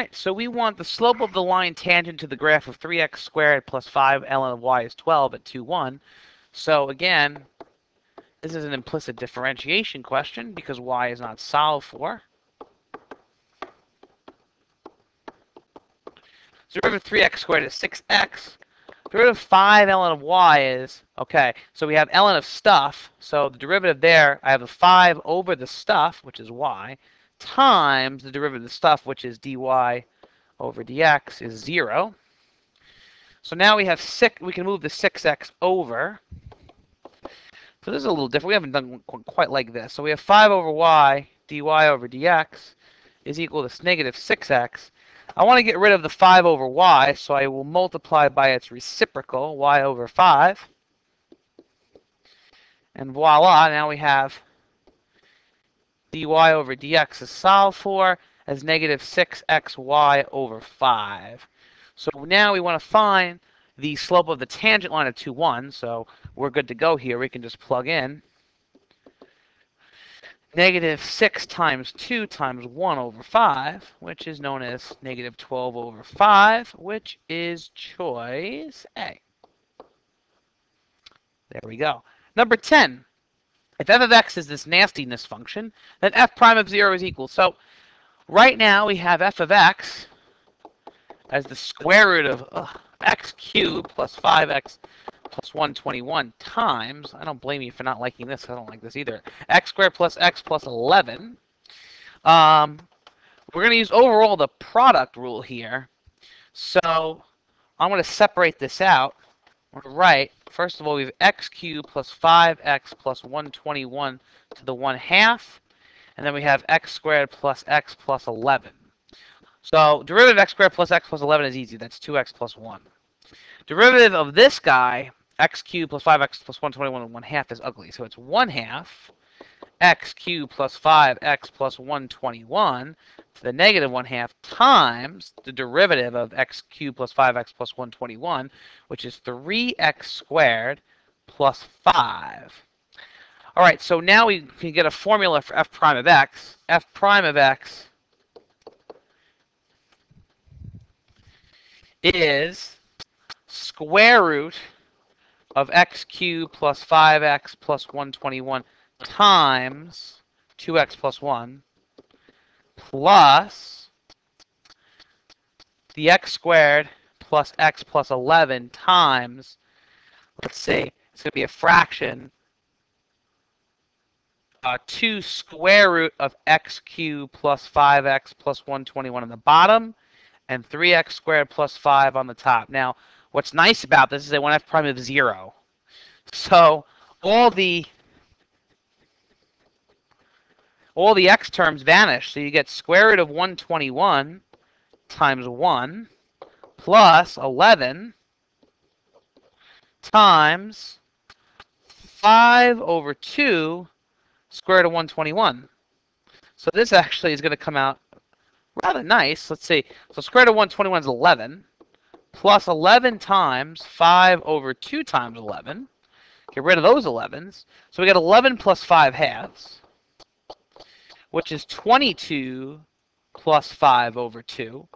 right, so we want the slope of the line tangent to the graph of 3x squared plus 5 ln of y is 12 at 2, 1. So again, this is an implicit differentiation question because y is not solved for. So derivative of 3x squared is 6x. Derivative of 5 ln of y is, okay, so we have ln of stuff. So the derivative there, I have the 5 over the stuff, which is y, times the derivative of the stuff, which is dy over dx, is 0. So now we have 6, we can move the 6x over. So this is a little different. We haven't done quite like this. So we have 5 over y, dy over dx is equal to negative 6x. I want to get rid of the 5 over y, so I will multiply by its reciprocal, y over 5. And voila, now we have dy over dx is solved for as negative 6xy over 5. So now we want to find the slope of the tangent line of 2, 1. So we're good to go here. We can just plug in negative 6 times 2 times 1 over 5, which is known as negative 12 over 5, which is choice A. There we go. Number 10. If f of x is this nastiness function, then f prime of 0 is equal. So right now we have f of x as the square root of x cubed plus 5x plus 121 times, I don't blame you for not liking this, I don't like this either, x squared plus x plus 11. We're going to use overall the product rule here. So I'm going to separate this out. We're going to write, first of all, we have x cubed plus 5x plus 121 to the 1/2. And then we have x squared plus x plus 11. So derivative of x squared plus x plus 11 is easy. That's 2x plus 1. Derivative of this guy, x cubed plus 5x plus 121 and 1/2 is ugly. So it's 1/2 x cubed plus 5x plus 121 to the negative 1/2 times the derivative of x cubed plus 5x plus 121, which is 3x squared plus 5. All right, so now we can get a formula for f prime of x. F prime of x is square root of x cubed plus 5x plus 121 times 2x plus 1 plus the x squared plus x plus 11 times, let's see, it's going to be a fraction, 2 square root of x cubed plus 5x plus 121 on the bottom and 3x squared plus 5 on the top. Now, what's nice about this is I want f prime of 0. So all the x terms vanish. So you get square root of 121 times 1 plus 11 times 5 over 2 square root of 121. So this actually is going to come out rather nice. Let's see. So square root of 121 is 11 plus 11 times 5 over 2 times 11. Get rid of those 11s. So we got 11 plus 5/2, which is 22 plus 5 over 2,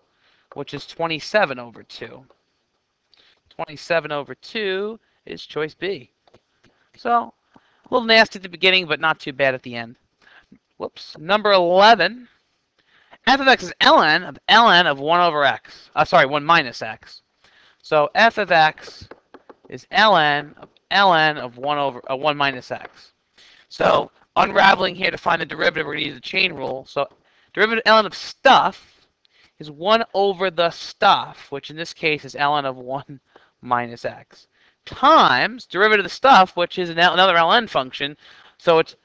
which is 27 over 2. 27 over 2 is choice B. So a little nasty at the beginning, but not too bad at the end. Whoops. Number 11. F of x is ln of 1 over x. 1 minus x. So f of x is ln of 1 minus x. So unraveling here to find the derivative, we're going to use the chain rule. So derivative ln of stuff is 1 over the stuff, which in this case is ln of 1 minus x, times derivative of the stuff, which is another ln function. So it's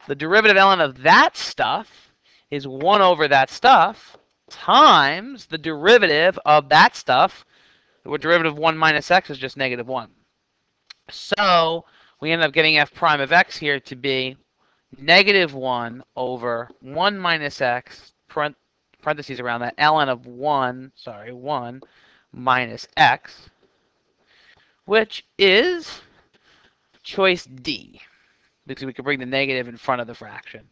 the derivative ln of that stuff is 1 over that stuff times the derivative of that stuff. The derivative of 1 minus x is just negative 1. So we end up getting f prime of x here to be negative 1 over 1 minus x, parentheses around that, ln of 1 minus x, which is choice D, because we could bring the negative in front of the fraction.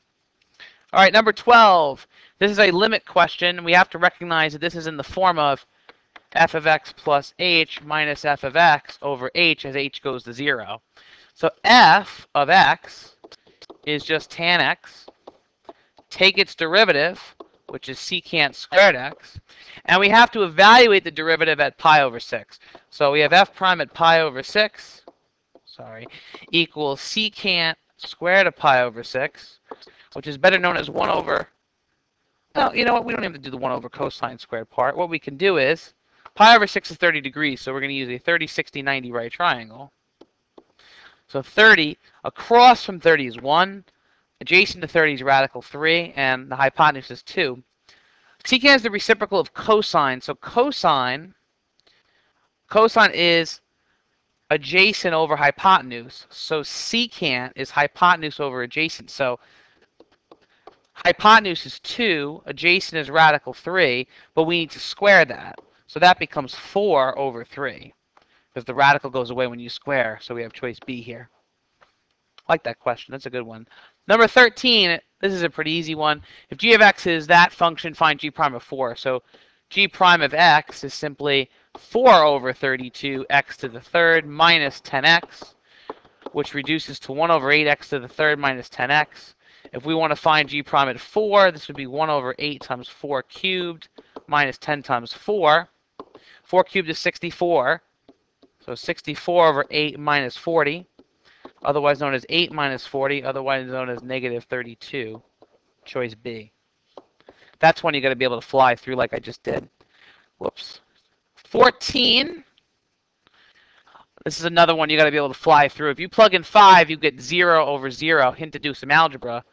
All right, number 12. This is a limit question. We have to recognize that this is in the form of f of x plus h minus f of x over h as h goes to 0. So f of x is just tan x. Take its derivative, which is secant squared x, and we have to evaluate the derivative at pi over 6. So we have f prime at pi over 6, equals secant squared of pi over 6, which is better known as 1 over, well, you know what, we don't have to do the 1 over cosine squared part. What we can do is, pi over 6 is 30 degrees, so we're going to use a 30, 60, 90 right triangle. So 30, across from 30 is 1, adjacent to 30 is radical 3, and the hypotenuse is 2. Secant is the reciprocal of cosine, so cosine is adjacent over hypotenuse. So secant is hypotenuse over adjacent. So hypotenuse is 2, adjacent is radical 3, but we need to square that. So that becomes 4 over 3, because the radical goes away when you square, so we have choice B here. I like that question. That's a good one. Number 13, this is a pretty easy one. If g of x is that function, find g prime of 4. So g prime of x is simply 4 over 32 x to the third minus 10x, which reduces to 1 over 8x to the third minus 10x. If we want to find g prime at 4, this would be 1 over 8 times 4 cubed minus 10 times 4. 4 cubed is 64. So 64 over 8 minus 40, otherwise known as 8 minus 40, otherwise known as negative 32. Choice B. That's one you got to be able to fly through like I just did. Whoops. 14. This is another one you got to be able to fly through. If you plug in 5, you get 0 over 0. Hint to do some algebra.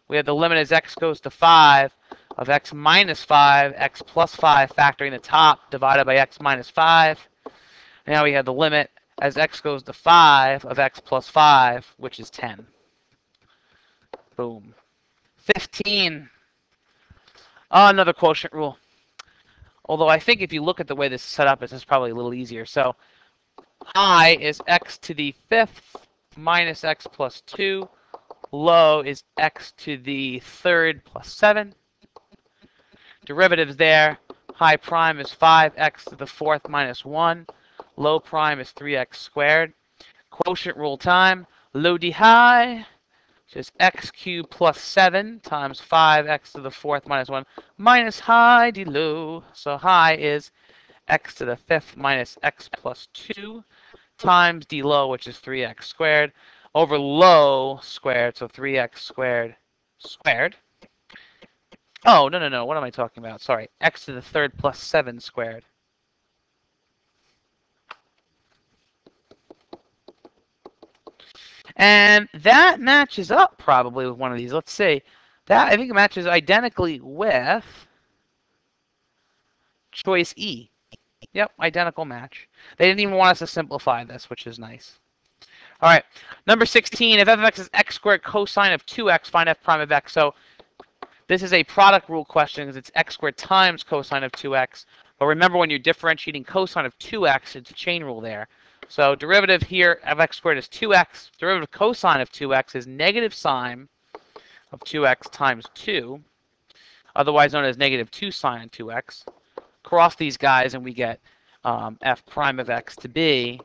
We have the limit as x goes to 5 of x minus 5, x plus 5, factoring the top, divided by x minus 5. Now we have the limit as x goes to 5 of x plus 5, which is 10. Boom. 15. Another quotient rule. Although I think if you look at the way this is set up, it's probably a little easier. So high is x to the 5th minus x plus 2. Low is x to the 3rd plus 7. Derivatives there. High prime is 5x to the 4th minus 1. Low prime is 3x squared. Quotient rule time. Low d high, which is x cubed plus 7 times 5x to the 4th minus 1 minus high d low. So high is x to the 5th minus x plus 2 times d low, which is 3x squared, over low squared, so 3x squared squared. Oh, no. What am I talking about? Sorry. X to the 3rd plus 7 squared. And that matches up probably with one of these. Let's see. That, I think, it matches identically with choice E. Yep, identical match. They didn't even want us to simplify this, which is nice. All right, number 16. If f of x is x squared cosine of 2x, find f prime of x. So this is a product rule question because it's x squared times cosine of 2x. But remember, when you're differentiating cosine of 2x, it's a chain rule there. So derivative here of x squared is 2x. Derivative of cosine of 2x is negative sine of 2x times 2, otherwise known as negative 2 sine 2x. Cross these guys and we get f prime of x to be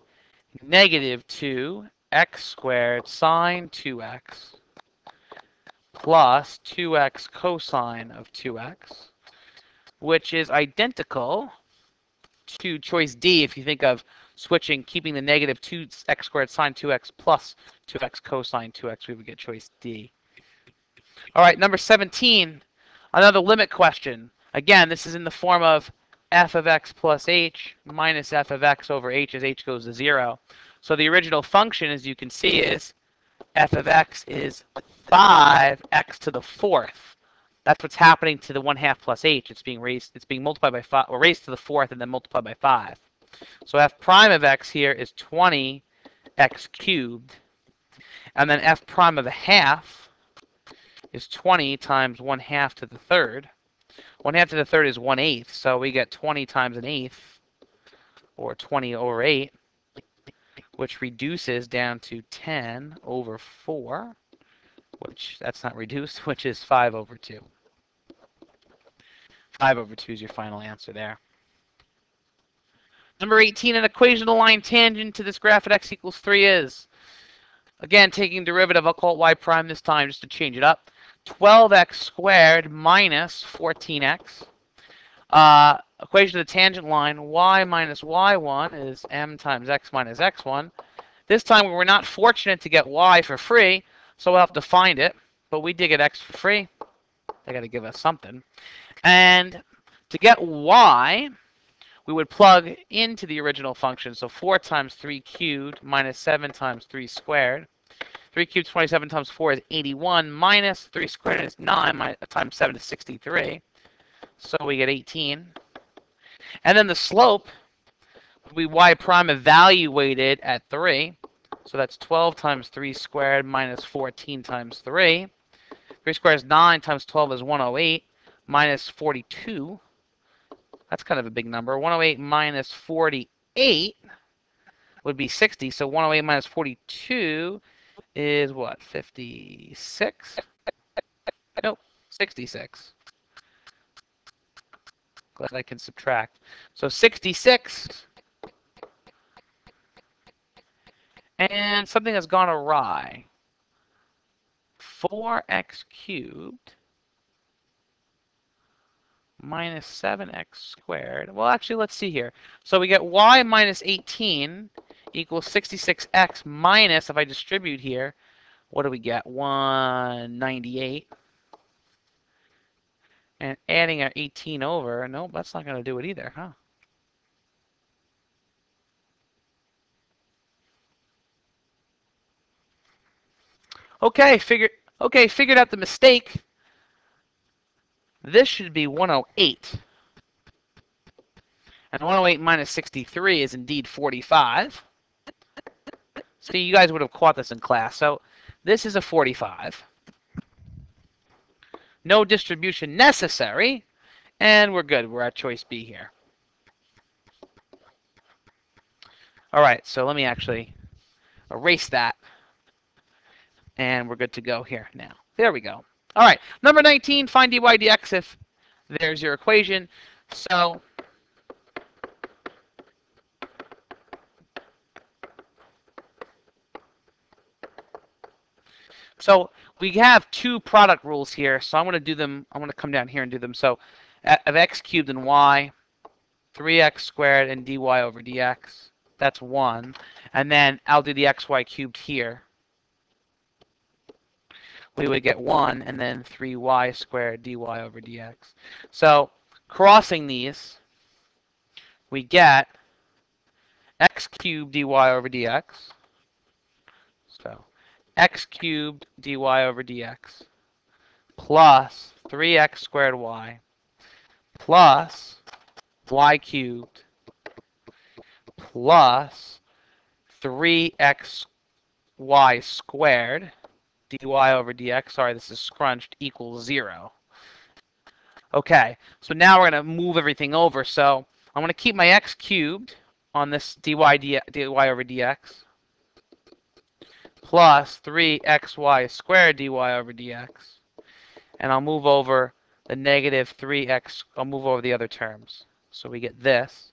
negative 2 x squared sine 2x plus 2x cosine of 2x, which is identical to choice D if you think of switching, keeping the negative 2x squared sine 2x plus 2x cosine 2x, we would get choice D. All right, number 17, another limit question. Again, this is in the form of f of x plus h minus f of x over h as h goes to 0. So the original function, as you can see, is f of x is 5x to the 4th. That's what's happening to the 1/2 plus h. It's being multiplied by 5, or raised to the 4th and then multiplied by 5. So f prime of x here is 20x cubed. And then f prime of a half is 20 times 1/2 to the 3rd. 1/2 to the 3rd is 1/8, so we get 20 times 1/8, or 20 over 8, which reduces down to 10 over 4. which that's not reduced, which is 5 over 2. 5 over 2 is your final answer there. Number 18, an equation of the line tangent to this graph at x equals 3 is, again, taking derivative, I'll call it y prime this time just to change it up, 12x squared minus 14x. Equation of the tangent line, y minus y1 is m times x minus x1. This time we're not fortunate to get y for free, so we'll have to find it. But we did get x for free. They got to give us something. And to get y, we would plug into the original function. So 4 times 3 cubed minus 7 times 3 squared. 3 cubed 27 times 4 is 81 minus 3 squared is 9 times 7 is 63. So we get 18. And then the slope would be y prime evaluated at 3. So that's 12 times 3 squared minus 14 times 3. 3 squared is 9 times 12 is 108 minus 42. That's kind of a big number. 108 minus 48 would be 60. So 108 minus 42 is what? 56? Nope, 66. Glad I can subtract. So 66. And something has gone awry. 4x cubed minus 7x squared. Well, actually, let's see here. So we get y minus 18 equals 66x minus, if I distribute here, what do we get? 198. And adding our 18 over, nope, that's not going to do it either, huh? Okay, figured out the mistake. This should be 108. And 108 minus 63 is indeed 45. So you guys would have caught this in class. So this is a 45. No distribution necessary. And we're good. We're at choice B here. All right, so let me actually erase that. And we're good to go here now. There we go. All right, number 19, find dy dx if there's your equation. So we have two product rules here. So I'm going to do them. I'm going to come down here and do them. So of x cubed and y, 3x squared and dy over dx. That's 1. And then I'll do the xy cubed here. We would get 1 and then 3y squared dy over dx. So crossing these, we get x cubed dy over dx. So x cubed dy over dx plus 3x squared y plus y cubed plus 3xy squared dy over dx, sorry, this is scrunched, equals 0. Okay, so now we're going to move everything over. So I'm going to keep my x cubed on this dy over dx plus 3xy squared dy over dx. And I'll move over the negative 3x, I'll move over the other terms. So we get this.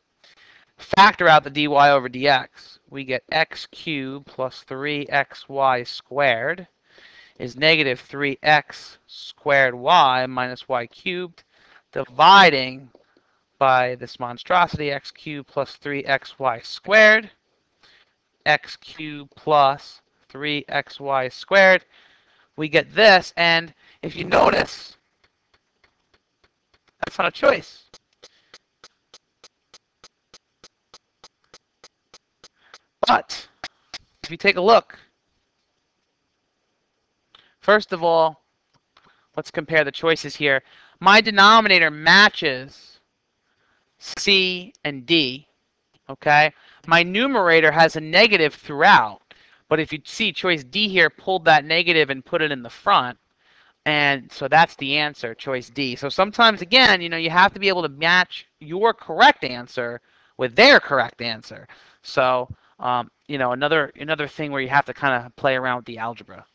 Factor out the dy over dx. We get x cubed plus 3xy squared is negative 3x squared y minus y cubed, dividing by this monstrosity, x cubed plus 3xy squared, x cubed plus 3xy squared. We get this, and if you notice, that's not a choice. But if you take a look, first of all, let's compare the choices here. My denominator matches C and D, okay? My numerator has a negative throughout, but if you see choice D here, pulled that negative and put it in the front, and so that's the answer, choice D. So sometimes, again, you have to be able to match your correct answer with their correct answer. So, another thing where you have to kind of play around with the algebra.